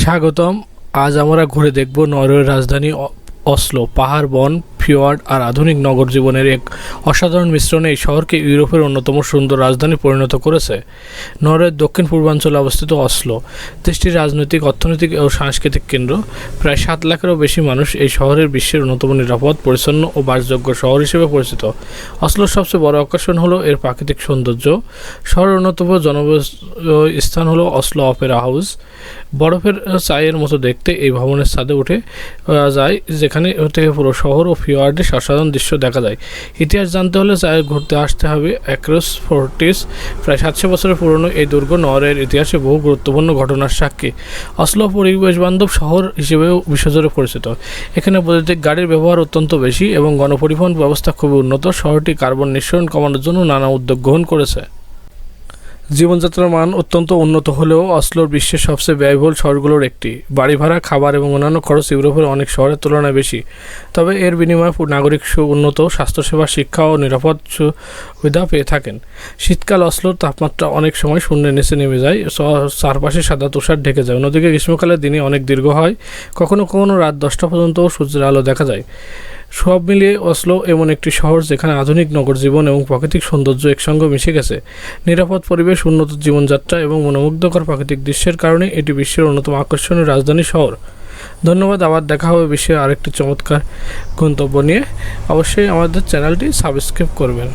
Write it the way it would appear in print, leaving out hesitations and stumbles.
স্বাগতম। আজ আমরা ঘুরে দেখব নরওয়ের রাজধানী অসলো। পাহাড়, বন, ফিওয়ার্ড আর আধুনিক নগর জীবনের এক অসাধারণ মিশ্রণে এই শহরকে ইউরোপের অন্যতম সুন্দর রাজধানী পরিণত করেছে। নরওয়ের দক্ষিণ পূর্বাঞ্চলে অবস্থিত অসলো দেশটির রাজনৈতিক, অর্থনৈতিক ও সাংস্কৃতিক কেন্দ্র। প্রায় 7 লাখেরও বেশি মানুষ এই শহরের বিশ্বের অন্যতম নিরাপদ, পরিচ্ছন্ন ও বাসযোগ্য শহর হিসেবে পরিচিত। অসলোর সবচেয়ে বড় আকর্ষণ হলো এর প্রাকৃতিক সৌন্দর্য। শহরের অন্যতম জনবহুল স্থান হলো অসলো অপেরা হাউস। বরফের চায়ের মতো দেখতে এই ভবনের ছাদে উঠে যায়, যেখানে থেকে পুরো শহর ও ফিওয়ার্ডের অসাধারণ দৃশ্য দেখা যায়। ইতিহাস জানতে হলে চায়ে ঘুরতে আসতে হবে অ্যাক্রোস ফোর্টিস। প্রায় 700 বছরের পুরনো এই দুর্গ নরওয়ের ইতিহাসে বহু গুরুত্বপূর্ণ ঘটনার সাক্ষী। অসলো পরিবেশবান্ধব শহর হিসেবেও বিশ্বজুড়ে পরিচিত। এখানে বৈদ্যুতিক গাড়ির ব্যবহার অত্যন্ত বেশি এবং গণপরিবহন ব্যবস্থা খুবই উন্নত। শহরটি কার্বন নিঃসরণ কমানোর জন্য নানা উদ্যোগ গ্রহণ করেছে। জীবনযাত্রার মান অত্যন্ত উন্নত হলেও অসলোর বিশ্বের সবচেয়ে ব্যয়বহুল শহরগুলোর একটি। বাড়ি ভাড়া, খাবার এবং অন্যান্য খরচ ইউরোপের অনেক শহরের তুলনায় বেশি। তবে এর বিনিময়ে নাগরিক উন্নত স্বাস্থ্যসেবা, শিক্ষা ও নিরাপদ সুবিধা পেয়ে থাকেন। শীতকাল অসলোর তাপমাত্রা অনেক সময় শূন্যের নিচে নেমে যায়, চারপাশে সাদা তুষার ঢেকে যায়। অন্যদিকে গ্রীষ্মকালে দিনে অনেক দীর্ঘ হয়, কখনো কখনো রাত 10টা পর্যন্তও সূর্যের আলো দেখা যায়। সব মিলিয়ে অসলো এমন একটি শহর যেখানে আধুনিক নগর জীবন এবং প্রাকৃতিক সৌন্দর্য একসঙ্গে মিশে গেছে। নিরাপদ পরিবেশ, উন্নত জীবনযাত্রা এবং মনোমুগ্ধকর প্রাকৃতিক দৃশ্যের কারণে এটি বিশ্বের অন্যতম আকর্ষণীয় রাজধানী শহর। ধন্যবাদ। আবার দেখা হবে বিশ্বের আরেকটি চমৎকার গন্তব্য নিয়ে। অবশ্যই আমাদের চ্যানেলটি সাবস্ক্রাইব করবেন।